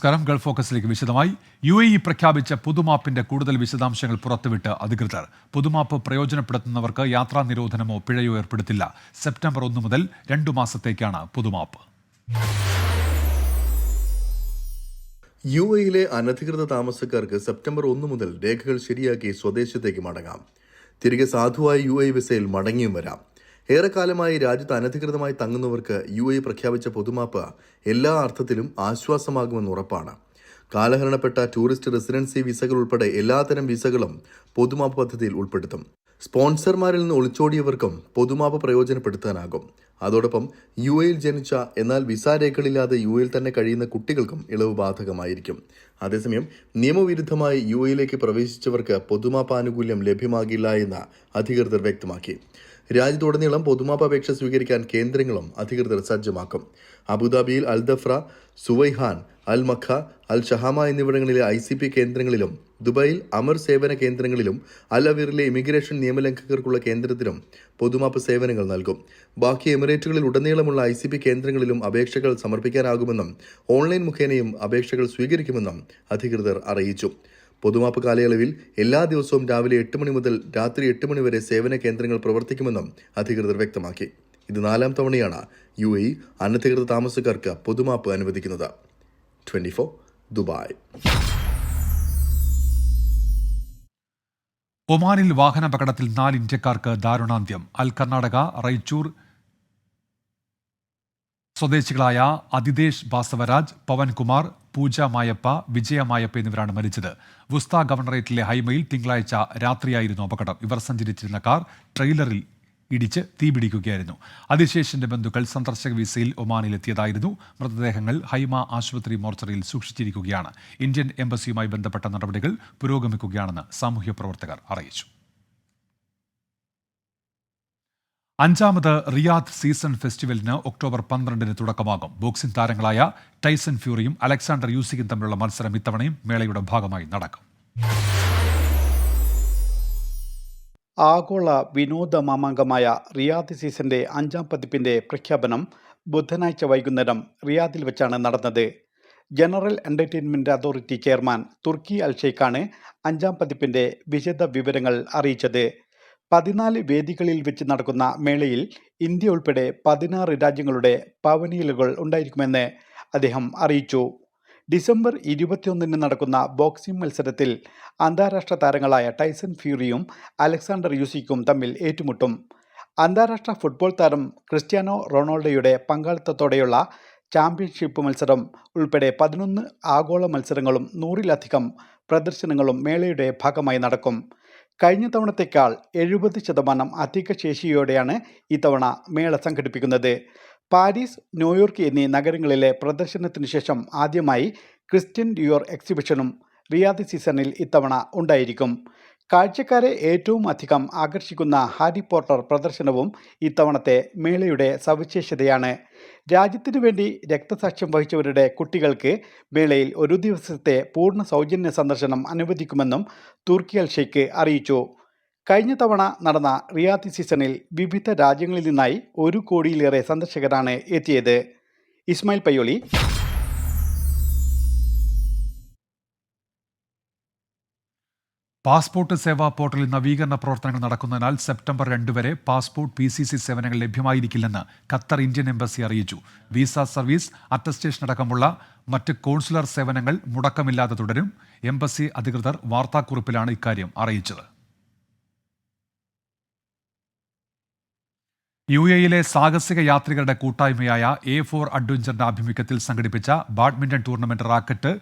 നമസ്കാരം. ഗൾഫ് ഫോക്കസിലേക്ക് വിശദമായി. പ്രഖ്യാപിച്ച പൊതുമാപ്പിന്റെ കൂടുതൽ വിശദാംശങ്ങൾ പുറത്തുവിട്ട് അധികൃതർ. പൊതുമാപ്പ് പ്രയോജനപ്പെടുത്തുന്നവർക്ക് യാത്രാ നിരോധനമോ പിഴയോ ഏർപ്പെടുത്തില്ല. സെപ്റ്റംബർ 1 മുതൽ 2 മാസത്തേക്കാണ് പൊതുമാപ്പ്. യുഎഇയിലെ അനധികൃത താമസക്കാർക്ക് സെപ്റ്റംബർ 1 മുതൽ രേഖകൾ ശരിയാക്കി സ്വദേശത്തേക്ക് മടങ്ങാം. തിരികെ സാധുവായ യുഎഇ വിസയിൽ മടങ്ങിയും വരാം. ഏറെക്കാലമായി രാജ്യത്ത് അനധികൃതമായി തങ്ങുന്നവർക്ക് യുഎഇ പ്രഖ്യാപിച്ച പൊതുമാപ്പ് എല്ലാ അർത്ഥത്തിലും ആശ്വാസമാകുമെന്ന് ഉറപ്പാണ്. കാലഹരണപ്പെട്ട ടൂറിസ്റ്റ് റെസിഡൻസി വിസകൾ ഉൾപ്പെടെ എല്ലാത്തരം വിസകളും പൊതുമാപ്പ് പദ്ധതിയിൽ ഉൾപ്പെടുത്തും. സ്പോൺസർമാരിൽ നിന്ന് ഒളിച്ചോടിയവർക്കും പൊതുമാപ്പ് പ്രയോജനപ്പെടുത്താനാകും. അതോടൊപ്പം യുഎഇയിൽ ജനിച്ച എന്നാൽ വിസ രേഖകളില്ലാതെ യുഎഇയിൽ തന്നെ കഴിയുന്ന കുട്ടികൾക്കും ഇളവ് ബാധകമായിരിക്കും. അതേസമയം നിയമവിരുദ്ധമായി യുഎഇയിലേക്ക് പ്രവേശിച്ചവർക്ക് പൊതുമാപ്പ് ആനുകൂല്യം ലഭ്യമാകില്ല എന്ന് അധികൃതർ വ്യക്തമാക്കി. രാജ്യത്തുടനീളം പൊതുമാപ്പ് അപേക്ഷ സ്വീകരിക്കാൻ കേന്ദ്രങ്ങളും അധികൃതർ സജ്ജമാക്കും. അബുദാബിയിൽ അൽ ദഫ്ര, സുവൈഹാൻ, അൽ മഖ, അൽ ഷഹാമ എന്നിവിടങ്ങളിലെ ICP കേന്ദ്രങ്ങളിലും ദുബായിൽ അമർ സേവന കേന്ദ്രങ്ങളിലും അൽ അവീറിലെ ഇമിഗ്രേഷൻ നിയമലംഘകർക്കുള്ള കേന്ദ്രത്തിലും പൊതുമാപ്പ് സേവനങ്ങൾ നൽകും. ബാക്കി എമിറേറ്റുകളിൽ ഉടനീളമുള്ള ICP കേന്ദ്രങ്ങളിലും അപേക്ഷകൾ സമർപ്പിക്കാനാകുമെന്നും ഓൺലൈൻ മുഖേനയും അപേക്ഷകൾ സ്വീകരിക്കുമെന്നും അധികൃതർ അറിയിച്ചു. പൊതുമാപ്പ് കാലയളവിൽ എല്ലാ ദിവസവും രാവിലെ 8 മണി മുതൽ രാത്രി 8 മണി വരെ സേവന കേന്ദ്രങ്ങൾ പ്രവർത്തിക്കുമെന്നും അധികൃതർ വ്യക്തമാക്കി. ഇത് 4ാം തവണയാണ് യുഎഇ അനധികൃത താമസക്കാർക്ക് പൊതുമാപ്പ് അനുവദിക്കുന്നത്. 24 ദുബായ്. ഒമാനിൽ വാഹനാപകടത്തിൽ 4 ഇന്ത്യക്കാർക്ക് ദാരുണാന്ത്യം. കർണാടക റൈച്ചൂർ സ്വദേശികളായ അതിദേശ് ബാസവരാജ്, പവൻകുമാർ, പൂജ മായപ്പ, വിജയ മായപ്പ എന്നിവരാണ് മരിച്ചത്. വുസ്ത ഗവർണറേറ്റിലെ ഹൈമയിൽ തിങ്കളാഴ്ച രാത്രിയായിരുന്നു അപകടം. ഇവർ സഞ്ചരിച്ചിരുന്ന കാർ ട്രെയിലറിൽ ഇടിച്ച് തീപിടിക്കുകയായിരുന്നു. അതിശേഷന്റെ ബന്ധുക്കൾ സന്ദർശക വിസയിൽ ഒമാനിലെത്തിയതായിരുന്നു. മൃതദേഹങ്ങൾ ഹൈമ ആശുപത്രി മോർച്ചറിയിൽ സൂക്ഷിച്ചിരിക്കുകയാണ്. ഇന്ത്യൻ എംബസിയുമായി ബന്ധപ്പെട്ട നടപടികൾ പുരോഗമിക്കുകയാണെന്ന് സാമൂഹ്യ പ്രവർത്തകർ അറിയിച്ചു. 5ാമത് റിയാദ് സീസൺ ഫെസ്റ്റിവലിന് ഒക്ടോബർ 12-ന് തുടക്കമാകും. ബോക്സിംഗ് താരങ്ങളായ ടൈസൺ ഫ്യൂറിയും അലക്സാണ്ടർ യൂസിക്കും തമ്മിലുള്ള മത്സരം ഇത്തവണയും മേളയുടെ ഭാഗമായി നടക്കും. ആഗോള വിനോദ മാമാങ്കമായ റിയാദ് സീസന്റെ 5ാം പതിപ്പിന്റെ പ്രഖ്യാപനം ബുധനാഴ്ച വൈകുന്നേരം റിയാദിൽ വെച്ചാണ് നടന്നത്. General entertainment authority chairman Turki al ഷെയ്ഖാണ് 5ാം പതിപ്പിന്റെ വിശദ വിവരങ്ങൾ അറിയിച്ചത്. 14 വേദികളിൽ വെച്ച് നടക്കുന്ന മേളയിൽ ഇന്ത്യ ഉൾപ്പെടെ 16 രാജ്യങ്ങളുടെ പവനിയലുകൾ ഉണ്ടായിരിക്കുമെന്ന് അദ്ദേഹം അറിയിച്ചു. ഡിസംബർ 21-ന് നടക്കുന്ന ബോക്സിംഗ് മത്സരത്തിൽ അന്താരാഷ്ട്ര താരങ്ങളായ ടൈസൺ ഫ്യൂറിയും അലക്സാണ്ടർ യൂസിക്കും തമ്മിൽ ഏറ്റുമുട്ടും. അന്താരാഷ്ട്ര ഫുട്ബോൾ താരം ക്രിസ്ത്യാനോ റൊണാൾഡോയുടെ പങ്കാളിത്തത്തോടെയുള്ള ചാമ്പ്യൻഷിപ്പ് മത്സരം ഉൾപ്പെടെ 11 ആഗോള മത്സരങ്ങളും 100-ലധികം പ്രദർശനങ്ങളും മേളയുടെ ഭാഗമായി നടക്കും. കഴിഞ്ഞ തവണത്തേക്കാൾ 70% അധിക ശേഷിയോടെയാണ് ഇത്തവണ മേള സംഘടിപ്പിക്കുന്നത്. പാരീസ്, ന്യൂയോർക്ക് എന്നീ നഗരങ്ങളിലെ പ്രദർശനത്തിനു ശേഷം ആദ്യമായി ക്രിസ്ത്യൻ ഡിയോർ എക്സിബിഷനും റിയാദ് സീസണിൽ ഇത്തവണ ഉണ്ടായിരിക്കും. കാഴ്ചക്കാരെ ഏറ്റവും അധികം ആകർഷിക്കുന്ന ഹാരി പോട്ടർ പ്രദർശനവും ഇത്തവണത്തെ മേളയുടെ സവിശേഷതയാണ്. രാജ്യത്തിനു വേണ്ടി രക്തസാക്ഷ്യം വഹിച്ചവരുടെ കുട്ടികൾക്ക് മേളയിൽ ഒരു ദിവസത്തെ പൂർണ്ണ സൗജന്യ സന്ദർശനം അനുവദിക്കുമെന്നും തുർക്കി അൽ ഷെയ്ഖ് അറിയിച്ചു. കഴിഞ്ഞ തവണ നടന്ന റിയാദ് സീസണിൽ വിവിധ രാജ്യങ്ങളിൽ നിന്നായി 1 കോടിയിലേറെ സന്ദർശകരാണ് എത്തിയത്. ഇസ്മായിൽ പയ്യോളി. പാസ്പോർട്ട് സേവാ പോർട്ടലിൽ നവീകരണ പ്രവർത്തനങ്ങൾ നടക്കുന്നതിനാൽ സെപ്റ്റംബർ 2 വരെ പാസ്പോർട്ട് PCC സേവനങ്ങൾ ലഭ്യമായിരിക്കില്ലെന്ന് ഖത്തർ ഇന്ത്യൻ എംബസി അറിയിച്ചു. വിസ സർവീസ്, അറ്റസ്റ്റേഷൻ അടക്കമുള്ള മറ്റ് കോൺസുലർ സേവനങ്ങൾ മുടക്കമില്ലാതെ തുടരും. എംബസി അധികൃതർ വാർത്താക്കുറിപ്പിലാണ് ഇക്കാര്യം അറിയിച്ചത്. യുഎഇയിലെ സാഹസിക യാത്രികരുടെ കൂട്ടായ്മയായ A4 അഡ്വഞ്ചറിന്റെ ആഭിമുഖ്യത്തിൽ സംഘടിപ്പിച്ച badminton tournament racket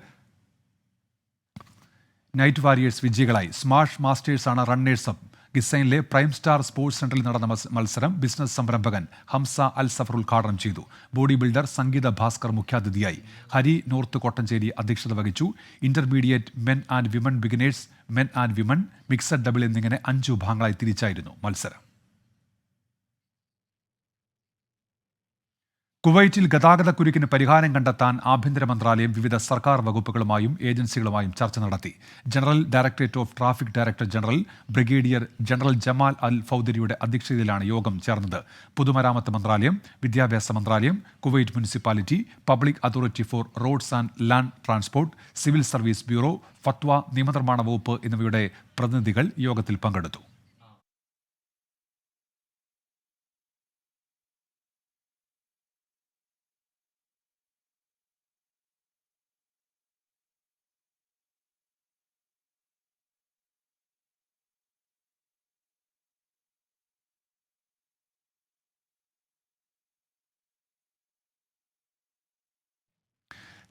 night warriors വിജയികളായി. സ്മാഷ് മാസ്റ്റേഴ്സാണ് റണ്ണേഴ്സ് അപ്പ്. ഗിസൈനിലെ പ്രൈം സ്റ്റാർ സ്പോർട്സ് സെന്ററിൽ നടന്ന മത്സരം ബിസിനസ് സംരംഭകൻ ഹംസ അൽ സഫർ ഉദ്ഘാടനം ചെയ്തു. ബോഡി ബിൽഡർ സംഗീത ഭാസ്കർ മുഖ്യാതിഥിയായി. ഹരി നോർത്ത് കോട്ടഞ്ചേരി അധ്യക്ഷത വഹിച്ചു. Intermediate men and women, beginners, men and women, mixed double എന്നിങ്ങനെ 5 വിഭാഗങ്ങളായി തിരിച്ചായിരുന്നു മത്സരം. കുവൈറ്റിൽ ഗതാഗതക്കുരുക്കിന് പരിഹാരം കണ്ടെത്താൻ ആഭ്യന്തര മന്ത്രാലയം വിവിധ സർക്കാർ വകുപ്പുകളുമായും ഏജൻസികളുമായും ചർച്ച നടത്തി. General directorate of traffic director general brigadier general Jamal al ഫൗദരിയുടെ അധ്യക്ഷതയിലാണ് യോഗം ചേർന്നത്. പൊതുമരാമത്ത് മന്ത്രാലയം, വിദ്യാഭ്യാസ മന്ത്രാലയം, Kuwait municipality, public authority for roads and land transport, civil service bureau, ഫത്വ, നിയമനിർമ്മാണ വകുപ്പ് എന്നിവയുടെ പ്രതിനിധികൾ യോഗത്തിൽ പങ്കെടുത്തു.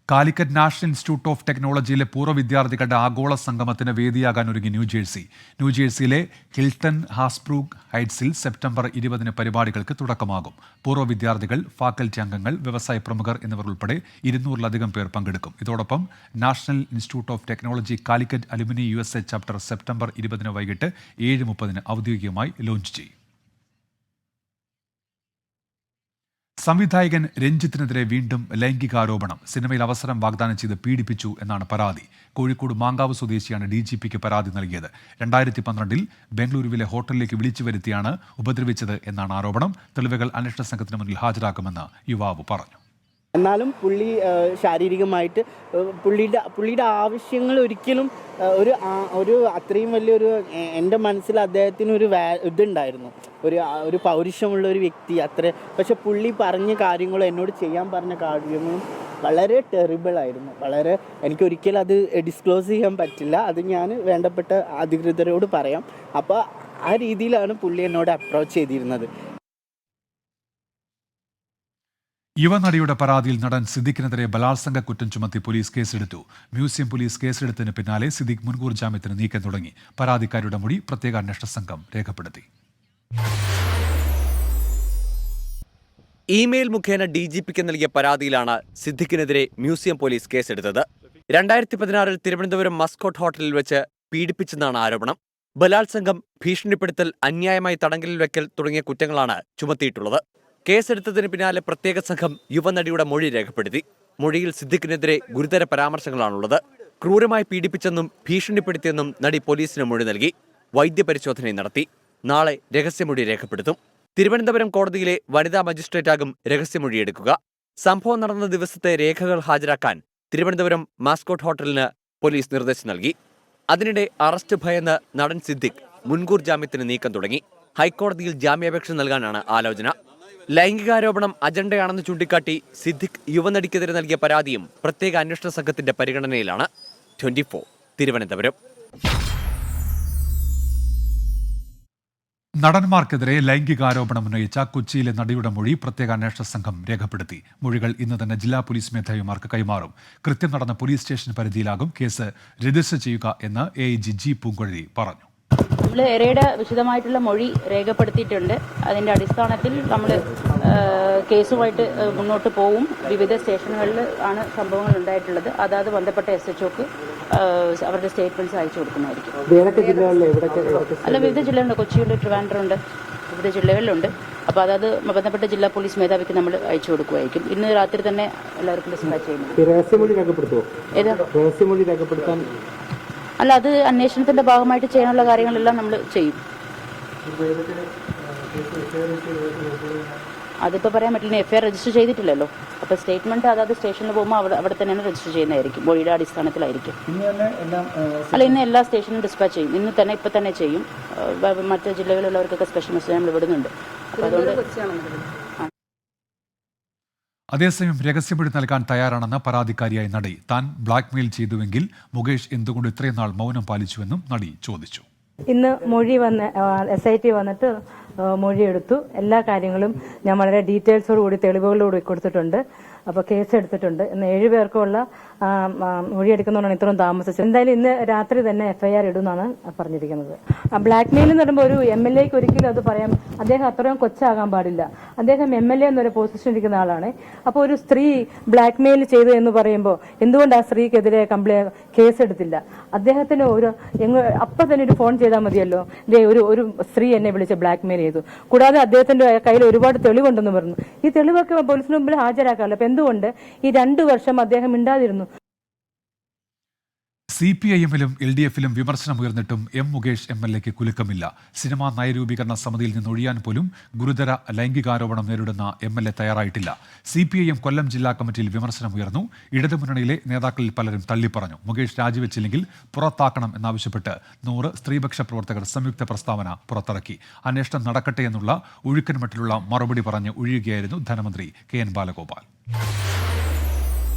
കാലിക്കറ്റ് നാഷണൽ ഇൻസ്റ്റിറ്റ്യൂട്ട് ഓഫ് ടെക്നോളജിയിലെ പൂർവ്വ വിദ്യാർത്ഥികളുടെ ആഗോള സംഗമത്തിന് വേദിയാകാൻ ഒരുങ്ങി ന്യൂജേഴ്സിയിലെ ഹിൽട്ടൺ ഹാസ്ബ്രൂക്ക് ഹൈറ്റ്സിൽ സെപ്റ്റംബർ 20 പരിപാടികൾക്ക് തുടക്കമാകും. പൂർവ്വ വിദ്യാർത്ഥികൾ, ഫാക്കൽറ്റി അംഗങ്ങൾ, വ്യവസായ പ്രമുഖർ എന്നിവർ ഉൾപ്പെടെ 200-ലധികം പേർ പങ്കെടുക്കും. ഇതോടൊപ്പം national institute of technology Calicut alumni USA chapter September 20 വൈകിട്ട് 7:30 ഔദ്യോഗികമായി ലോഞ്ച് ചെയ്യും. സംവിധായകൻ രഞ്ജിത്തിനെതിരെ വീണ്ടും ലൈംഗികാരോപണം. സിനിമയിൽ അവസരം വാഗ്ദാനം ചെയ്ത് പീഡിപ്പിച്ചു എന്നാണ് പരാതി. കോഴിക്കോട് മാങ്കാവ് സ്വദേശിയാണ് DGPക്ക് പരാതി നൽകിയത്. 2012 ബംഗളൂരുവിലെ ഹോട്ടലിലേക്ക് വിളിച്ചു വരുത്തിയാണ് ഉപദ്രവിച്ചത് എന്നാണ് ആരോപണം. തെളിവുകൾ അന്വേഷണ സംഘത്തിന് മുന്നിൽ ഹാജരാക്കുമെന്ന് യുവാവ് പറഞ്ഞു. എന്നാലും പുള്ളി ശാരീരികമായിട്ട് പുള്ളിയുടെ ആവശ്യങ്ങൾ ഒരിക്കലും ഒരു അത്രയും വലിയൊരു എൻ്റെ മനസ്സിൽ അദ്ദേഹത്തിന് ഒരു ഇതുണ്ടായിരുന്നു, ഒരു പൗരുഷമുള്ള ഒരു വ്യക്തി അത്ര. പക്ഷെ പുള്ളി പറഞ്ഞ കാര്യങ്ങളും എന്നോട് ചെയ്യാൻ പറഞ്ഞ കാര്യങ്ങളും വളരെ ടെറിബിളായിരുന്നു. വളരെ എനിക്കൊരിക്കലും അത് ഡിസ്ക്ലോസ് ചെയ്യാൻ പറ്റില്ല. അത് ഞാൻ വേണ്ടപ്പെട്ട അധികൃതരോട് പറയാം. അപ്പോൾ ആ രീതിയിലാണ് പുള്ളി എന്നോട് അപ്രോച്ച് ചെയ്തിരുന്നത്. യുവനടിയുടെ പരാതിയിൽ നടൻ സിദ്ദിഖിനെതിരെ ബലാത്സംഗ കുറ്റം ചുമത്തി പോലീസ് കേസെടുത്തു. മ്യൂസിയം പോലീസ് കേസെടുത്തതിന് പിന്നാലെ സിദ്ദിഖ് മുൻകൂർ ജാമ്യത്തിന് നീക്കം തുടങ്ങി. പരാതിക്കാരുടെ മൊഴി പ്രത്യേക അന്വേഷണ സംഘം രേഖപ്പെടുത്തി. ഇമെയിൽ മുഖേന DGPക്ക് നൽകിയ പരാതിയിലാണ് സിദ്ദിഖിനെതിരെ മ്യൂസിയം പോലീസ് കേസെടുത്തത്. 2016 തിരുവനന്തപുരം മസ്കോട്ട് ഹോട്ടലിൽ വെച്ച് പീഡിപ്പിച്ചെന്നാണ് ആരോപണം. ബലാത്സംഗം, ഭീഷണിപ്പെടുത്തൽ, അന്യായമായി തടങ്കലിൽ വെക്കൽ തുടങ്ങിയ കുറ്റങ്ങളാണ് ചുമത്തിയിട്ടുള്ളത്. കേസെടുത്തതിന് പിന്നാലെ പ്രത്യേക സംഘം യുവനടിയുടെ മൊഴി രേഖപ്പെടുത്തി. മൊഴിയിൽ സിദ്ദിഖിനെതിരെ ഗുരുതര പരാമർശങ്ങളാണുള്ളത്. ക്രൂരമായി പീഡിപ്പിച്ചെന്നും ഭീഷണിപ്പെടുത്തിയെന്നും നടി പോലീസിന് മൊഴി നൽകി. വൈദ്യപരിശോധന നടത്തി. നാളെ രഹസ്യമൊഴി രേഖപ്പെടുത്തും. തിരുവനന്തപുരം കോടതിയിലെ വനിതാ മജിസ്ട്രേറ്റാകും രഹസ്യമൊഴിയെടുക്കുക. സംഭവം നടന്ന ദിവസത്തെ രേഖകൾ ഹാജരാക്കാൻ തിരുവനന്തപുരം മാസ്കോട്ട് ഹോട്ടലിന് പോലീസ് നിർദ്ദേശം നൽകി. അതിനിടെ അറസ്റ്റ് ഭയന്ന് നടൻ സിദ്ദിഖ് മുൻകൂർ ജാമ്യത്തിന് നീക്കം തുടങ്ങി. ഹൈക്കോടതിയിൽ ജാമ്യാപേക്ഷ നൽകാനാണ് ആലോചന. ലൈംഗികാരോപണം അജണ്ടയാണെന്ന് ചൂണ്ടിക്കാട്ടി സിദ്ദിഖ് യുവനടിക്കെതിരെ നൽകിയ പരാതിയും പ്രത്യേക അന്വേഷണ സംഘത്തിന്റെ പരിഗണനയിലാണ്. 24 തിരുവനന്തപുരം. നടന്മാർക്കെതിരെ ലൈംഗികാരോപണം ഉന്നയിച്ച കൊച്ചിയിലെ നടിയുടെ മൊഴി പ്രത്യേക അന്വേഷണ സംഘം രേഖപ്പെടുത്തി. മൊഴികൾ ഇന്ന് തന്നെ ജില്ലാ പോലീസ് മേധാവിമാർക്ക് കൈമാറും. കൃത്യം നടന്ന പോലീസ് സ്റ്റേഷൻ പരിധിയിലാകും കേസ് രജിസ്റ്റർ ചെയ്യുക എന്ന് AIG G പൂങ്കുഴലി പറഞ്ഞു. നമ്മൾ ഏറെയുടെ വിശദമായിട്ടുള്ള മൊഴി രേഖപ്പെടുത്തിയിട്ടുണ്ട്. അതിൻ്റെ അടിസ്ഥാനത്തിൽ നമ്മൾ കേസുമായിട്ട് മുന്നോട്ട് പോവും. വിവിധ സ്റ്റേഷനുകളിൽ ആണ് സംഭവങ്ങൾ ഉണ്ടായിട്ടുള്ളത്. അതാത് ബന്ധപ്പെട്ട SHOക്ക് അവരുടെ സ്റ്റേറ്റ്മെന്റ്സ് അയച്ചു കൊടുക്കുന്നതായിരിക്കും. അല്ല, വിവിധ ജില്ലകളുണ്ട്. കൊച്ചിയുണ്ട്, ട്രിവാൻഡ്രമുണ്ട്, വിവിധ ജില്ലകളിലുണ്ട്. അപ്പോൾ അതായത് ബന്ധപ്പെട്ട ജില്ലാ പോലീസ് മേധാവിക്ക് നമ്മൾ അയച്ചു കൊടുക്കുമായിരിക്കും. ഇന്ന് രാത്രി തന്നെ എല്ലാവർക്കും ഡിസ്പാച്ച് ചെയ്യുന്നു. അല്ല, അത് അന്വേഷണത്തിന്റെ ഭാഗമായിട്ട് ചെയ്യാനുള്ള കാര്യങ്ങളെല്ലാം നമ്മൾ ചെയ്യും. അതിപ്പോൾ പറയാൻ പറ്റില്ല. FIR രജിസ്റ്റർ ചെയ്തിട്ടില്ലല്ലോ. അപ്പോൾ സ്റ്റേറ്റ്മെന്റ് അതായത് സ്റ്റേഷനിൽ പോകുമ്പോൾ അവിടെ തന്നെയാണ് രജിസ്റ്റർ ചെയ്യുന്നതായിരിക്കും. മൊഴിയുടെ അടിസ്ഥാനത്തിലായിരിക്കും. അല്ല, ഇന്ന് എല്ലാ സ്റ്റേഷനും ഡിസ്പാച്ച് ചെയ്യും. ഇപ്പം തന്നെ ചെയ്യും. മറ്റ് ജില്ലകളിലുള്ളവർക്കൊക്കെ സ്പെഷ്യൽ മെസ്സേജ് നമ്മൾ വിടുന്നുണ്ട്. അപ്പോൾ അതുകൊണ്ട് അതേസമയം രഹസ്യമൊഴി നൽകാൻ തയ്യാറാണെന്ന പരാതിക്കാരിയായ നടി താൻ ബ്ലാക്ക്മെയിൽ ചെയ്തുവെങ്കിൽ മുകേഷ് എന്തുകൊണ്ട് ഇത്രയും നാൾ മൗനം പാലിച്ചുവെന്നും നടി ചോദിച്ചു. ഇന്ന് മൊഴി വന്ന് SIT വന്നിട്ട് മൊഴിയെടുത്തു. എല്ലാ കാര്യങ്ങളും ഞാൻ വളരെ ഡീറ്റെയിൽസോടുകൂടി തെളിവുകളോടുകൂടി കൊടുത്തിട്ടുണ്ട്. അപ്പോൾ കേസ് എടുത്തിട്ടുണ്ട്. ഇന്ന് 7 പേർക്കുള്ള മൊഴിയെടുക്കുന്നതുകൊണ്ടാണ് ഇത്രയും താമസിച്ചത്. എന്തായാലും ഇന്ന് രാത്രി തന്നെ FIR ഇടുമെന്നാണ് പറഞ്ഞിരിക്കുന്നത്. ബ്ലാക്ക് മെയിൽ എന്ന് പറയുമ്പോൾ ഒരു MLAക്ക് ഒരിക്കലും അത് പറയാം. അദ്ദേഹം അത്രയും കൊച്ചാകാൻ പാടില്ല. അദ്ദേഹം MLA എന്നൊരു പൊസിഷൻ ഇരിക്കുന്ന ആളാണ്. അപ്പോൾ ഒരു സ്ത്രീ ബ്ലാക്ക് മെയിൽ ചെയ്തു എന്ന് പറയുമ്പോൾ എന്തുകൊണ്ട് ആ സ്ത്രീക്കെതിരെ കേസെടുത്തില്ല? അദ്ദേഹത്തിന് അപ്പം തന്നെ ഒരു ഫോൺ ചെയ്താൽ മതിയല്ലോ. ഒരു സ്ത്രീ എന്നെ വിളിച്ച് ബ്ലാക്ക് മെയിൽ ചെയ്തു. കൂടാതെ അദ്ദേഹത്തിന്റെ കയ്യിൽ ഒരുപാട് തെളിവുണ്ടെന്ന് പറഞ്ഞു. ഈ തെളിവൊക്കെ പോലീസിന് മുമ്പിൽ ഹാജരാക്കാമല്ലോ. അപ്പൊ എന്തുകൊണ്ട് ഈ 2 വർഷം അദ്ദേഹം മിണ്ടാതിരുന്നു? CPIM-ലും LDF-ലും വിമർശനമുയർന്നിട്ടും മുകേഷ് MLA-ക്ക് കുലുക്കമില്ല. സിനിമാ നയരൂപീകരണ സമിതിയിൽ നിന്ന് ഒഴിയാൻ പോലും ഗുരുതര ലൈംഗികാരോപണം നേരിടുന്ന MLA തയ്യാറായിട്ടില്ല. CPIM കൊല്ലം ജില്ലാ കമ്മിറ്റിയിൽ വിമർശനമുയർന്നു. ഇടതുമുന്നണിയിലെ നേതാക്കളിൽ പലരും തള്ളിപ്പറഞ്ഞു. മുകേഷ് രാജിവെച്ചില്ലെങ്കിൽ പുറത്താക്കണം എന്നാവശ്യപ്പെട്ട് 100 സ്ത്രീപക്ഷ പ്രവർത്തകർ സംയുക്ത പ്രസ്താവന പുറത്തിറക്കി. അന്വേഷണം നടക്കട്ടെ എന്നുള്ള ഒഴുക്കൻമട്ടിലുള്ള മറുപടി പറഞ്ഞ് ഒഴിയുകയായിരുന്നു ധനമന്ത്രി KN ബാലഗോപാൽ.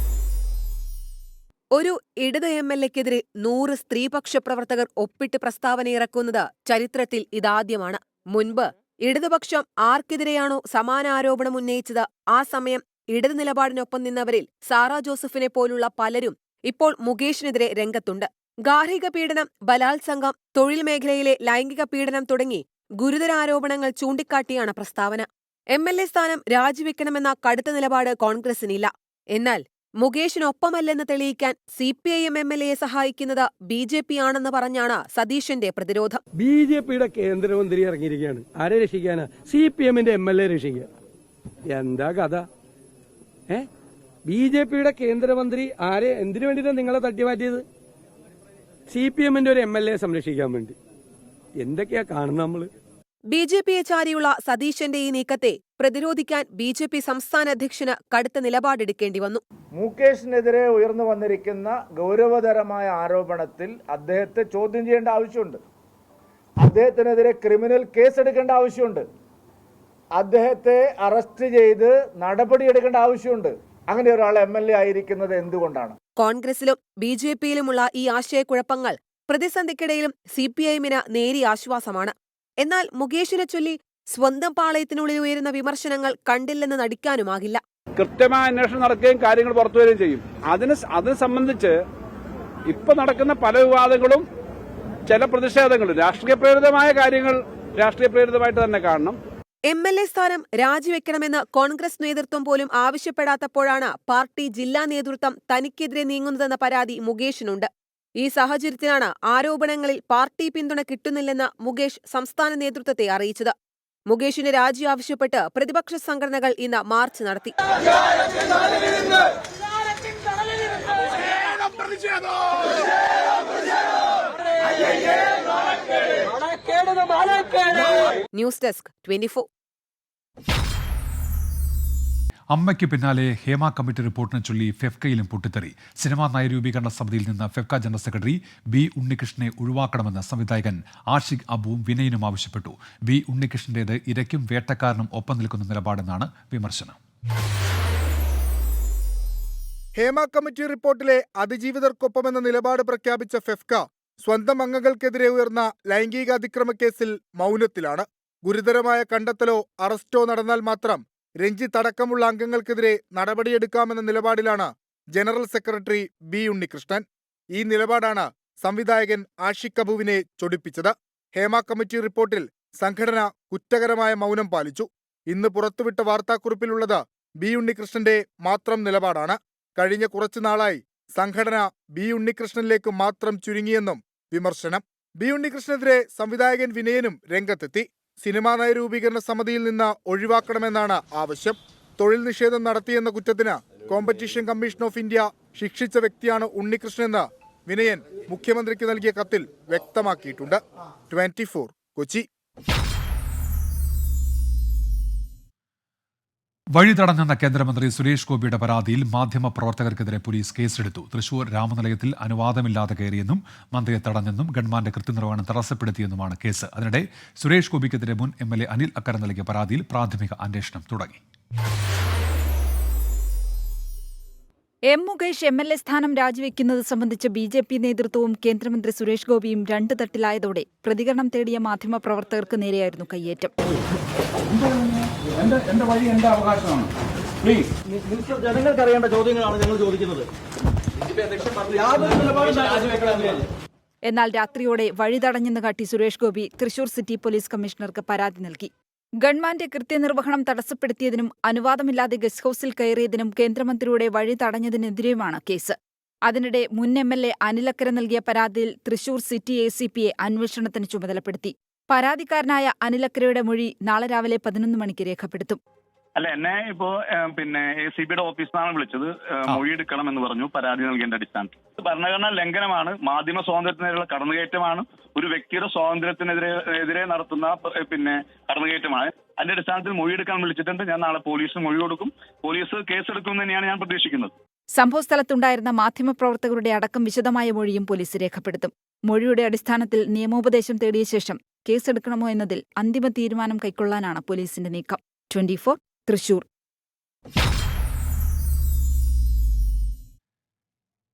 ഒരു ഇടത് MLA-ക്കെതിരെ 100 സ്ത്രീപക്ഷ പ്രവർത്തകർ ഒപ്പിട്ട് പ്രസ്താവന ഇറക്കുന്നത് ചരിത്രത്തിൽ ഇതാദ്യമാണ്. മുൻപ് ഇടതുപക്ഷം ആർക്കെതിരെയാണോ സമാന ആരോപണം ഉന്നയിച്ചത് ആ സമയം ഇടത് നിലപാടിനൊപ്പം നിന്നവരിൽ സാറാ ജോസഫിനെ പോലുള്ള പലരും ഇപ്പോൾ മുകേഷിനെതിരെ രംഗത്തുണ്ട്. ഗാർഹിക പീഡനം, ബലാത്സംഗം, തൊഴിൽ മേഖലയിലെ ലൈംഗിക പീഡനം തുടങ്ങി ഗുരുതര ആരോപണങ്ങൾ ചൂണ്ടിക്കാട്ടിയാണ് പ്രസ്താവന. MLA സ്ഥാനം രാജിവെക്കണമെന്ന കടുത്ത നിലപാട് കോൺഗ്രസിനില്ല. എന്നാൽ മുകേഷിനൊപ്പമല്ലെന്ന് തെളിയിക്കാൻ CPIM MLA-യെ സഹായിക്കുന്നത് BJP ആണെന്ന് പറഞ്ഞാണ് സതീശന്റെ പ്രതിരോധം. BJP-യുടെ കേന്ദ്രമന്ത്രി ഇറങ്ങിയിരിക്കുകയാണ്. ആരെ രക്ഷിക്കാനാ? CPM-ന്റെ MLA രക്ഷിക്കുക. എന്താ കഥ? BJP-യുടെ കേന്ദ്രമന്ത്രി ആരെ എന്തിനു വേണ്ടിയിട്ടാണ് നിങ്ങളെ തട്ടിമാറ്റിയത്? CPM-ന്റെ ഒരു MLA സംരക്ഷിക്കാൻ വേണ്ടി. എന്തൊക്കെയാ കാണുന്നത് നമ്മള്? BJP-യെ ചാരിയുള്ള സതീശന്റെ ഈ നീക്കത്തെ പ്രതിരോധിക്കാൻ BJP സംസ്ഥാന അധ്യക്ഷന് കടുത്ത നിലപാടെടുക്കേണ്ടി വന്നു. മുകേഷിനെതിരെ ഉയർന്നു വന്നിരിക്കുന്ന ഗൗരവതരമായ ആരോപണത്തിൽ അദ്ദേഹത്തെ ചോദ്യം ചെയ്യേണ്ട ആവശ്യമുണ്ട്. അദ്ദേഹത്തിനെതിരെ ക്രിമിനൽ കേസെടുക്കേണ്ട ആവശ്യമുണ്ട്. അദ്ദേഹത്തെ അറസ്റ്റ് ചെയ്ത് നടപടിയെടുക്കേണ്ട ആവശ്യമുണ്ട്. അങ്ങനെ ഒരാൾ MLA ആയിരിക്കുന്നത് എന്തുകൊണ്ടാണ്? കോൺഗ്രസിലും BJP-യിലുമുള്ള ഈ ആശയക്കുഴപ്പങ്ങൾ പ്രതിസന്ധിക്കിടയിലും CPIM-ന് നേരിയ ആശ്വാസമാണ്. എന്നാൽ മുകേഷിനെ ചൊല്ലി സ്വന്തം പാളയത്തിനുള്ളിൽ ഉയരുന്ന വിമർശനങ്ങൾ കണ്ടില്ലെന്ന് നടിക്കാനുമാകില്ല. കൃത്യമായ അന്വേഷണം നടക്കുകയും കാര്യങ്ങൾ പുറത്തുവരികയും ചെയ്യും. അതിനെ സംബന്ധിച്ച് ഇപ്പൊ നടക്കുന്ന പല വിവാദങ്ങളും ചില പ്രതിഷേധങ്ങളും രാഷ്ട്രീയ പ്രേരിതമായ കാര്യങ്ങൾ രാഷ്ട്രീയ പ്രേരിതമായിട്ട് തന്നെ കാണണം. MLA സ്ഥാനം രാജിവെക്കണമെന്ന് കോൺഗ്രസ് നേതൃത്വം പോലും ആവശ്യപ്പെടാത്തപ്പോഴാണ് പാർട്ടി ജില്ലാ നേതൃത്വം തനിക്കെതിരെ നീങ്ങുന്നതെന്ന പരാതി മുകേഷിനുണ്ട്. ഈ സാഹചര്യത്തിലാണ് ആരോപണങ്ങളിൽ പാർട്ടി പിന്തുണ കിട്ടുന്നില്ലെന്ന് മുകേഷ് സംസ്ഥാന നേതൃത്വത്തെ അറിയിച്ചത്. മുകേഷിന്റെ രാജി ആവശ്യപ്പെട്ട് പ്രതിപക്ഷ സംഘടനകൾ ഇന്ന് മാർച്ച് നടത്തി. News desk 24. അമ്മയ്ക്ക് പിന്നാലെ ഹേമ കമ്മിറ്റി റിപ്പോർട്ടിനെ ചൊല്ലി ഫെഫ്കയിലും പൊട്ടിത്തെറി. സിനിമാ നയരൂപീകരണ സമിതിയിൽ നിന്ന് ഫെഫ്ക ജനറൽ സെക്രട്ടറി B. ഉണ്ണികൃഷ്ണനെ ഒഴിവാക്കണമെന്ന് സംവിധായകൻ ആഷിഖ് അബുവും വിനയനും ആവശ്യപ്പെട്ടു. B. ഉണ്ണികൃഷ്ണന്റേത് ഇരയ്ക്കും വേട്ടക്കാരനും ഒപ്പം നിൽക്കുന്ന നിലപാടെന്നാണ് വിമർശനം. ഹേമ കമ്മിറ്റി റിപ്പോർട്ടിലെ അതിജീവിതർക്കൊപ്പമെന്ന നിലപാട് പ്രഖ്യാപിച്ച ഫെഫ്ക സ്വന്തം അംഗങ്ങൾക്കെതിരെ ഉയർന്ന ലൈംഗിക അതിക്രമ കേസിൽ മൗനത്തിലാണ്. ഗുരുതരമായ കണ്ടെത്തലോ അറസ്റ്റോ നടന്നാൽ മാത്രം രഞ്ജിത്ത് അടക്കമുള്ള അംഗങ്ങൾക്കെതിരെ നടപടിയെടുക്കാമെന്ന നിലപാടിലാണ് ജനറൽ സെക്രട്ടറി B. ഉണ്ണികൃഷ്ണൻ. ഈ നിലപാടാണ് സംവിധായകൻ ആഷിഖ് അബുവിനെ ചൊടിപ്പിച്ചത്. ഹേമ കമ്മിറ്റി റിപ്പോർട്ടിൽ സംഘടന കുറ്റകരമായ മൗനം പാലിച്ചു. ഇന്ന് പുറത്തുവിട്ട വാർത്താക്കുറിപ്പിലുള്ളത് B. ഉണ്ണികൃഷ്ണന്റെ മാത്രം നിലപാടാണ്. കഴിഞ്ഞ കുറച്ചു നാളായി സംഘടന B. ഉണ്ണികൃഷ്ണനിലേക്ക് മാത്രം ചുരുങ്ങിയെന്നും വിമർശനം. B. ഉണ്ണികൃഷ്ണനെതിരെ സംവിധായകൻ വിനയനും രംഗത്തെത്തി. സിനിമാ നയരൂപീകരണ സമിതിയിൽ നിന്ന് ഒഴിവാക്കണമെന്നാണ് ആവശ്യം. തൊഴിൽ നിഷേധം നടത്തിയെന്ന കുറ്റത്തിന് കോമ്പറ്റീഷൻ കമ്മീഷൻ ഓഫ് ഇന്ത്യ ശിക്ഷിച്ച വ്യക്തിയാണ് ഉണ്ണികൃഷ്ണനെന്ന് വിനയൻ മുഖ്യമന്ത്രിക്ക് നൽകിയ കത്തിൽ വ്യക്തമാക്കിയിട്ടുണ്ട്. 24 കൊച്ചി. വഴി തടഞ്ഞെന്ന കേന്ദ്രമന്ത്രി സുരേഷ് ഗോപിയുടെ പരാതിയിൽ മാധ്യമപ്രവർത്തകർക്കെതിരെ പോലീസ് കേസെടുത്തു. തൃശൂർ രാമനിലയത്തിൽ അനുവാദമില്ലാതെ കയറിയെന്നും മന്ത്രിയെ തടഞ്ഞെന്നും ഗവൺമെന്റ് കൃത്യനിർവഹണം തടസ്സപ്പെടുത്തിയെന്നുമാണ് കേസ്. അതിനിടെ സുരേഷ് ഗോപിക്കെതിരെ മുൻ MLA അനിൽ അക്കര നൽകിയ പരാതിയിൽ പ്രാഥമിക അന്വേഷണം തുടങ്ങി. മുകേഷ് MLA സ്ഥാനം രാജിവെക്കുന്നത് സംബന്ധിച്ച് BJP നേതൃത്വവും കേന്ദ്രമന്ത്രി സുരേഷ് ഗോപിയും 2 തട്ടിലായതോടെ പ്രതികരണം തേടിയ മാധ്യമപ്രവർത്തകർക്ക് നേരെയായിരുന്നു കയ്യേറ്റം. ജനങ്ങൾക്ക് അറിയേണ്ട ചോദ്യങ്ങളാണ് ഞങ്ങൾ ചോദിക്കുന്നത്. എന്നാൽ രാത്രിയോടെ വഴി തടഞ്ഞെന്ന് കാട്ടി സുരേഷ് ഗോപി തൃശൂർ സിറ്റി പോലീസ് കമ്മീഷണർക്ക് പരാതി നൽകി. ഗവൺമെന്റ് കൃത്യനിർവഹണം തടസ്സപ്പെടുത്തിയതിനും അനുവാദമില്ലാതെ ഗസ്റ്റ് ഹൌസിൽ കയറിയതിനും കേന്ദ്രമന്ത്രിയുടെ വഴി തടഞ്ഞതിനെതിരെയുമാണ് കേസ്. അതിനിടെ മുൻ MLA അനിൽ അക്കര നൽകിയ പരാതിയിൽ തൃശൂർ സിറ്റി ACPയെ അന്വേഷണത്തിന് ചുമതലപ്പെടുത്തി. പരാതിക്കാരനായ അനിലക്കരയുടെ മൊഴി നാളെ രാവിലെ 11 മണിക്ക് രേഖപ്പെടുത്തും. അല്ല, എന്നെ ഇപ്പോ ACBയുടെ ഓഫീസിൽ നിന്നാണ് വിളിച്ചത്. മൊഴിയെടുക്കണം എന്ന് പറഞ്ഞു, പരാതി നൽകേണ്ട അടിസ്ഥാനത്തിൽ. ഭരണഘടനാ ലംഘനമാണ്, മാധ്യമ സ്വാതന്ത്ര്യത്തിനെതിരെയുള്ള കടന്നുകയറ്റമാണ്, ഒരു വ്യക്തിയുടെ സ്വാതന്ത്ര്യത്തിനെതിരെ നടത്തുന്ന കടന്നുകയറ്റമാണ്. അതിന്റെ അടിസ്ഥാനത്തിൽ മൊഴിയെടുക്കാൻ വിളിച്ചിട്ടുണ്ട്. ഞാൻ നാളെ പോലീസിന് മൊഴി കൊടുക്കും. പോലീസ് കേസെടുക്കും തന്നെയാണ് ഞാൻ പ്രതീക്ഷിക്കുന്നത്. സംഭവസ്ഥലത്തുണ്ടായിരുന്ന മാധ്യമപ്രവർത്തകരുടെ അടക്കം വിശദമായ മൊഴിയും പോലീസ് രേഖപ്പെടുത്തും. മൊഴിയുടെ അടിസ്ഥാനത്തിൽ നിയമോപദേശം തേടിയ ശേഷം കേസെടുക്കണമോ എന്നതിൽ അന്തിമ തീരുമാനം കൈക്കൊള്ളാനാണ് പോലീസിന്റെ നീക്കം. 24 തൃശൂർ.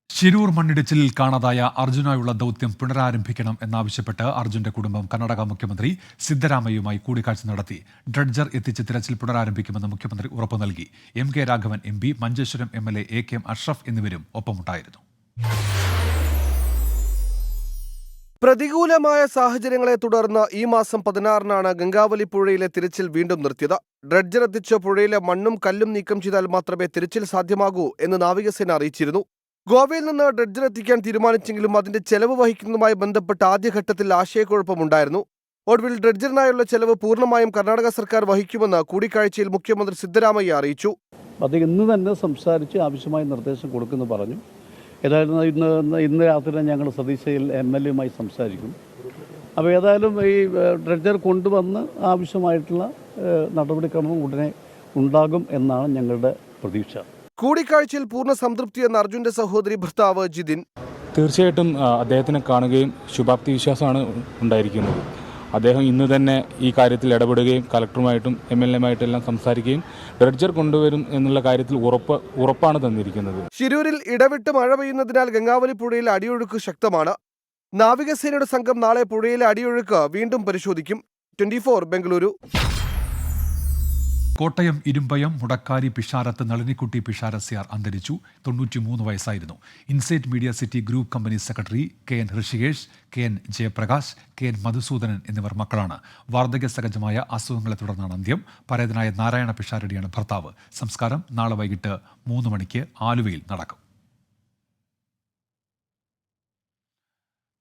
ശിരൂർ മണ്ണിടിച്ചിലിൽ കാണാതായ അർജുനായുള്ള ദൗത്യം പുനരാരംഭിക്കണം എന്നാവശ്യപ്പെട്ട് അർജുന്റെ കുടുംബം കർണാടക മുഖ്യമന്ത്രി സിദ്ധരാമയ്യയുമായി കൂടിക്കാഴ്ച നടത്തി. ഡ്രഡ്ജർ എത്തിച്ച് തിരച്ചിൽ പുനരാരംഭിക്കുമെന്ന് മുഖ്യമന്ത്രി ഉറപ്പു നൽകി. MK Raghavan MP, Manjeshwaram MLA AKM Ashraf എന്നിവരും ഒപ്പമുണ്ടായിരുന്നു. പ്രതികൂലമായ സാഹചര്യങ്ങളെ തുടർന്ന് ഈ മാസം 16-നാണ് ഗംഗാവലി പുഴയിലെ തിരച്ചിൽ വീണ്ടും നിർത്തിയത്. ഡ്രഡ്ജർ എത്തിച്ച് പുഴയിലെ മണ്ണും കല്ലും നീക്കം ചെയ്താൽ മാത്രമേ തിരച്ചിൽ സാധ്യമാകൂ എന്ന് നാവികസേന അറിയിച്ചിരുന്നു. ഗോവയിൽ നിന്ന് ഡ്രഡ്ജർ എത്തിക്കാൻ തീരുമാനിച്ചെങ്കിലും അതിന്റെ ചെലവ് വഹിക്കുന്നതുമായി ബന്ധപ്പെട്ട് ആദ്യഘട്ടത്തിൽ ആശയക്കുഴപ്പമുണ്ടായിരുന്നു. ഒടുവിൽ ഡ്രഡ്ജറിനായുള്ള ചെലവ് പൂർണ്ണമായും കർണാടക സർക്കാർ വഹിക്കുമെന്ന് കൂടിക്കാഴ്ചയിൽ മുഖ്യമന്ത്രി സിദ്ധരാമയ്യ അറിയിച്ചു. അദ്ദേഹം ഇന്ന് തന്നെ സംസാരിച്ച് ആവശ്യമായ നിർദ്ദേശം കൊടുക്കുമെന്ന് പറഞ്ഞു. ഏതായാലും ഇന്ന് രാത്രി ഞങ്ങൾ സതീശയിൽ MLA-യുമായി സംസാരിക്കും. അപ്പോൾ ഏതായാലും ഈ ഡ്രഡ്ജർ കൊണ്ടുവന്ന് ആവശ്യമായിട്ടുള്ള നടപടിക്രമം ഉടനെ ഉണ്ടാകും എന്നാണ് ഞങ്ങളുടെ പ്രതീക്ഷ. കൂടിക്കാഴ്ചയിൽ പൂർണ്ണ സംതൃപ്തിയെന്ന് അർജുന്റെ സഹോദരി ഭർത്താവ് ജിതിൻ. തീർച്ചയായിട്ടും അദ്ദേഹത്തിനെ കാണുകയും ശുഭാപ്തി വിശ്വാസമാണ് ഉണ്ടായിരിക്കുന്നത്. അദ്ദേഹം ഇന്ന് തന്നെ ഈ കാര്യത്തിൽ ഇടപെടുകയും കളക്ടറുമായിട്ടും MLA-മായിട്ടും എല്ലാം സംസാരിക്കുകയും ഡ്രഡ്ജർ കൊണ്ടുവരും എന്നുള്ള കാര്യത്തിൽ ഉറപ്പാണ് തന്നിരിക്കുന്നത്. ശിരൂരിൽ ഇടവിട്ട് മഴ പെയ്യുന്നതിനാൽ ഗംഗാവലി പുഴയിൽ അടിയൊഴുക്ക് ശക്തമാണ്. നാവികസേനയുടെ സംഘം നാളെ പുഴയിലെ അടിയൊഴുക്ക് വീണ്ടും പരിശോധിക്കും. 24 ബംഗളൂരു. കോട്ടയം ഇരുമ്പയം മുടക്കാരി പിഷാരത്ത് നളിനിക്കുട്ടി പിഷാരസ്യാർ അന്തരിച്ചു. 93 വയസ്സായിരുന്നു. Insight media city group company secretary KN Rishikesh, KN Jayaprakash, KN Madhusoodanan എന്നിവർ മക്കളാണ്. വാർദ്ധക്യ സഹജമായ അസുഖങ്ങളെ തുടർന്നാണ് അന്ത്യം. പരേതനായ നാരായണ പിഷാരടിയാണ് ഭർത്താവ്. സംസ്കാരം നാളെ വൈകിട്ട് 3 മണിക്ക് ആലുവയിൽ നടക്കും.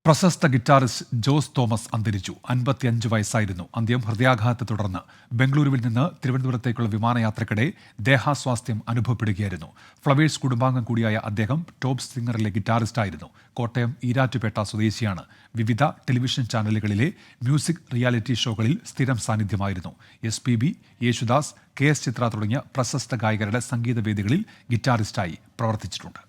പ്രശസ്ത ഗിറ്റാറിസ്റ്റ് ജോസ് തോമസ് അന്തരിച്ചു. 55 വയസ്സായിരുന്നു. അന്ത്യം ഹൃദയാഘാതത്തെ തുടർന്ന്. ബംഗളൂരുവിൽ നിന്ന് തിരുവനന്തപുരത്തേക്കുള്ള വിമാനയാത്രക്കിടെ ദേഹാസ്വാസ്ഥ്യം അനുഭവപ്പെടുകയായിരുന്നു. ഫ്ലവേഴ്സ് കുടുംബാംഗം കൂടിയായ അദ്ദേഹം ടോപ്പ് സിംഗറിലെ ഗിറ്റാറിസ്റ്റായിരുന്നു. കോട്ടയം ഈരാറ്റുപേട്ട സ്വദേശിയാണ്. വിവിധ ടെലിവിഷൻ ചാനലുകളിലെ മ്യൂസിക് റിയാലിറ്റി ഷോകളിൽ സ്ഥിരം സാന്നിധ്യമായിരുന്നു. SPB, യേശുദാസ്, KS ചിത്ര തുടങ്ങിയ പ്രശസ്ത ഗായകരുടെ സംഗീതവേദികളിൽ ഗിറ്റാറിസ്റ്റായി പ്രവർത്തിച്ചിട്ടുണ്ട്.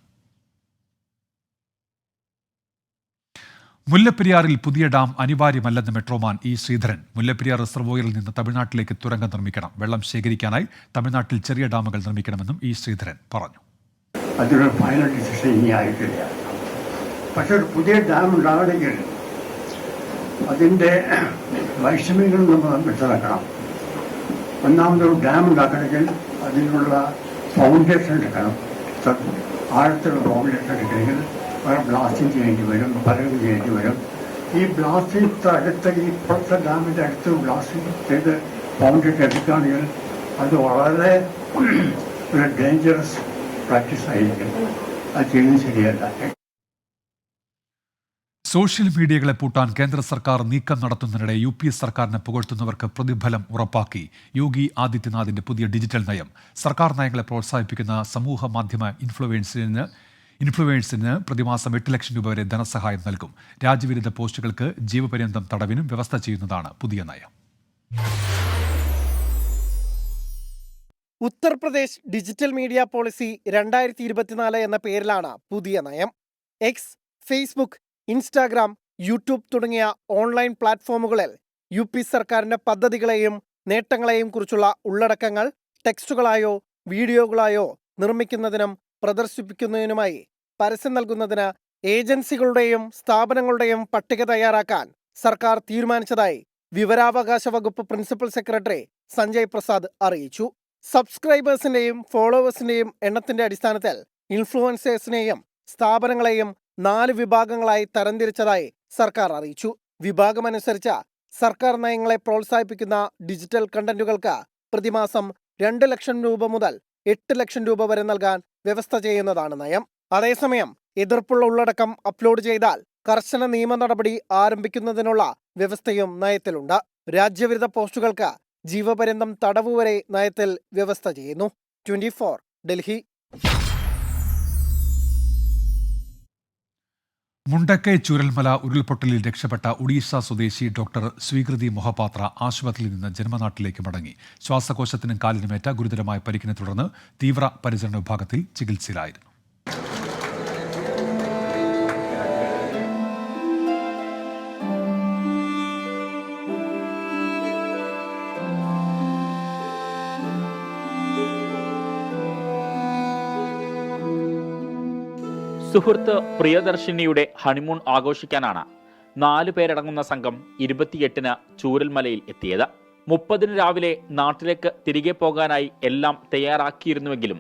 മുല്ലപ്പെരിയാറിൽ പുതിയ ഡാം അനിവാര്യമല്ലെന്ന് മെട്രോമാൻ E. ശ്രീധരൻ. മുല്ലപ്പെരിയാർ റിസർവോയറിൽ നിന്ന് തമിഴ്നാട്ടിലേക്ക് തുരങ്കം നിർമ്മിക്കണം. വെള്ളം ശേഖരിക്കാനായി തമിഴ്നാട്ടിൽ ചെറിയ ഡാമുകൾ നിർമ്മിക്കണമെന്നും E. ശ്രീധരൻ പറഞ്ഞു. അതിനൊരു ഫൈനൽ ഡിസിഷൻ ഇനി ആയിട്ടില്ല. പക്ഷെ ഒരു പുതിയ ഡാം ഉണ്ടാകണമെങ്കിൽ അതിൻ്റെ വൈഷമ്യങ്ങൾ നമ്മൾ മനസ്സിലാക്കണം. ഒന്നാമതൊരു ഡാം ഉണ്ടാക്കണമെങ്കിൽ അതിനുള്ള ഫൗണ്ടേഷൻ എടുക്കണം. ആഴത്തിലുള്ള ഫൗണ്ടേഷൻ എടുക്കണമെങ്കിൽ ബ്ലാസ്റ്റിംഗ് ചെയ്യേണ്ടി വരും, പലതും ചെയ്യേണ്ടി വരും. ഈ ബ്ലാസ്റ്റിംഗ് അടുത്ത ഈ പുറത്തെ ഡാമിൻ്റെ അടുത്ത് ബ്ലാസ്റ്റിംഗ് ചെയ്ത് ഫൗണ്ടേഷൻ എടുക്കുകയാണെങ്കിൽ അത് വളരെ ഒരു ഡേഞ്ചറസ് പ്രാക്ടീസ് ആയിരിക്കും. അത് ചെയ്യുന്നത് ശരിയല്ല. സോഷ്യൽ മീഡിയകളെ പൂട്ടാൻ കേന്ദ്ര സർക്കാർ നീക്കം നടത്തുന്നതിനിടെ UP സർക്കാരിനെ പുകഴ്ത്തുന്നവർക്ക് പ്രതിഫലം ഉറപ്പാക്കി യോഗി ആദിത്യനാഥിന്റെ പുതിയ ഡിജിറ്റൽ നയം. സർക്കാർ നയങ്ങളെ പ്രോത്സാഹിപ്പിക്കുന്ന സമൂഹ മാധ്യമ ഇൻഫ്ലുവൻസിന് പ്രതിമാസം 8 ലക്ഷം രൂപ വരെ ധനസഹായം നൽകും. രാജ്യവിരുദ്ധ പോസ്റ്റുകൾക്ക് ജീവപര്യന്തം തടവിനും വ്യവസ്ഥ ചെയ്യുന്നതാണ് പുതിയ നയം. ഉത്തർപ്രദേശ് ഡിജിറ്റൽ മീഡിയ പോളിസി 2024 എന്ന പേരിലാണ് പുതിയ നയം. X, Facebook, ഇൻസ്റ്റാഗ്രാം, യൂട്യൂബ് തുടങ്ങിയ ഓൺലൈൻ പ്ലാറ്റ്ഫോമുകളിൽ UP സർക്കാരിന്റെ പദ്ധതികളെയും നേട്ടങ്ങളെയും കുറിച്ചുള്ള ഉള്ളടക്കങ്ങൾ ടെക്സ്റ്റുകളായോ വീഡിയോകളായോ നിർമ്മിക്കുന്നതിനും പ്രദർശിപ്പിക്കുന്നതിനുമായി പരസ്യം നൽകുന്നതിന് ഏജൻസികളുടെയും സ്ഥാപനങ്ങളുടെയും പട്ടിക തയ്യാറാക്കാൻ സർക്കാർ തീരുമാനിച്ചതായി വിവരാവകാശ വകുപ്പ് പ്രിൻസിപ്പൽ സെക്രട്ടറി സഞ്ജയ് പ്രസാദ് അറിയിച്ചു. സബ്സ്ക്രൈബേഴ്സിന്റെയും ഫോളോവേഴ്സിന്റെയും എണ്ണത്തിന്റെ അടിസ്ഥാനത്തിൽ ഇൻഫ്ലുവൻസേഴ്സിനെയും സ്ഥാപനങ്ങളെയും 4 വിഭാഗങ്ങളായി തരംതിരിച്ചതായി സർക്കാർ അറിയിച്ചു. വിഭാഗമനുസരിച്ച് സർക്കാർ നയങ്ങളെ പ്രോത്സാഹിപ്പിക്കുന്ന ഡിജിറ്റൽ കണ്ടന്റുകൾക്ക് പ്രതിമാസം 2 ലക്ഷം രൂപ മുതൽ 8 ലക്ഷം രൂപ വരെ നൽകാൻ വ്യവസ്ഥ ചെയ്യുന്നതാണ് നയം. അതേസമയം എതിർപ്പുള്ള ഉള്ളടക്കം അപ്ലോഡ് ചെയ്താൽ കർശന നിയമ നടപടി ആരംഭിക്കുന്നതിനുള്ള വ്യവസ്ഥയും നയത്തിലുണ്ട്. രാജ്യവിരുദ്ധ പോസ്റ്റുകൾക്ക് ജീവപര്യന്തം തടവ് വരെ നയത്തിൽ വ്യവസ്ഥ ചെയ്യുന്നു. 24 ഡൽഹി. മുണ്ടക്കൈ ചൂരൽമല ഉരുൾപൊട്ടലിൽ രക്ഷപ്പെട്ട ഒഡീഷ സ്വദേശി ഡോക്ടർ സ്വീകൃതി മൊഹപാത്ര ആശുപത്രിയിൽ നിന്ന് ജന്മനാട്ടിലേക്ക് മടങ്ങി. ശ്വാസകോശത്തിനും കാലിനുമേറ്റ ഗുരുതരമായ പരിക്കിനെ തുടർന്ന് തീവ്ര പരിചരണ വിഭാഗത്തിൽ ചികിത്സയിലായിരുന്നു. സുഹൃത്ത് പ്രിയദർശിനിയുടെ ഹണിമൂൺ ആഘോഷിക്കാനാണ് 4 പേരടങ്ങുന്ന സംഘം 28-ന് ചൂരൽമലയിൽ എത്തിയത്. 30-ന് രാവിലെ നാട്ടിലേക്ക് തിരികെ പോകാനായി എല്ലാം തയ്യാറാക്കിയിരുന്നുവെങ്കിലും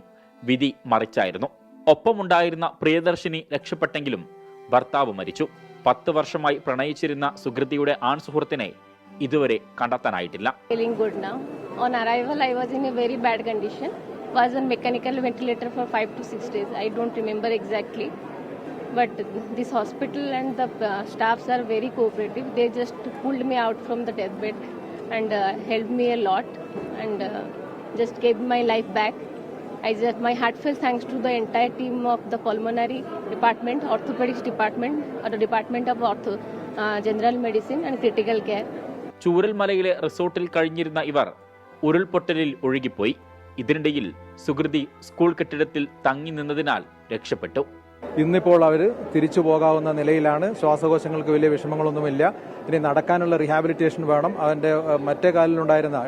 വിധി മറിച്ചായിരുന്നു. ഒപ്പമുണ്ടായിരുന്ന പ്രിയദർശിനി രക്ഷപ്പെട്ടെങ്കിലും ഭർത്താവ് മരിച്ചു. 10 വർഷമായി പ്രണയിച്ചിരുന്ന സുഹൃത്തിയുടെ ആൺ സുഹൃത്തിനെ ഇതുവരെ കണ്ടെത്താനായിട്ടില്ല. On arrival, I was in a very bad condition. Was on mechanical ventilator for 5 to 6 days. I don't remember exactly. But this hospital and the staffs are very cooperative. They just pulled me out from the deathbed and helped me a lot and just gave my life back. My heartfelt thanks to the entire team of the pulmonary department, orthopedics department, or the department of general medicine and critical care. ചൂരൽമലയിലെ റിസോർട്ടിൽ കഴിഞ്ഞിരുന്ന ഇവർ ഉരുൾപൊട്ടലിൽ ഒഴുകിപ്പോയി. ഇതിനിടയിൽ സുഹൃതി school കെട്ടിടത്തിൽ തങ്ങി നിന്നതിനാൽ രക്ഷപ്പെട്ടു. ഇന്നിപ്പോൾ അവർ തിരിച്ചു പോകാവുന്ന നിലയിലാണ്. ശ്വാസകോശങ്ങൾക്ക് വലിയ വിഷമങ്ങളൊന്നുമില്ല. ഇനി നടക്കാനുള്ള റീഹാബിലിറ്റേഷൻ വേണം. അവൻ്റെ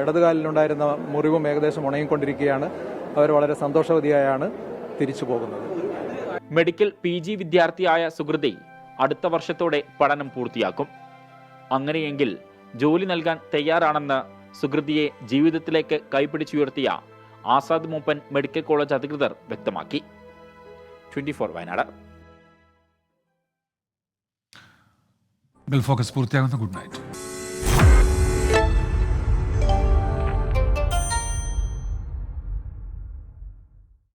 ഇടതുകാലിലുണ്ടായിരുന്ന മുറിവും ഏകദേശം ഉണങ്ങിക്കൊണ്ടിരിക്കുകയാണ്. അവർ വളരെ സന്തോഷവതിയായാണ് തിരിച്ചു പോകുന്നത്. മെഡിക്കൽ PG വിദ്യാർത്ഥിയായ സുഹൃതി അടുത്ത വർഷത്തോടെ പഠനം പൂർത്തിയാക്കും. അങ്ങനെയെങ്കിൽ ജോലി നൽകാൻ തയ്യാറാണെന്ന് സുഹൃതിയെ ജീവിതത്തിലേക്ക് കൈപിടിച്ചുയർത്തിയ ആസാദ് മൂപ്പൻ മെഡിക്കൽ കോളേജ് അധികൃതർ വ്യക്തമാക്കി. 24 വയനാട്. ബെൽ ഫോക്കസ് പൂർത്തിയാകുന്ന ഗുഡ് നൈറ്റ്.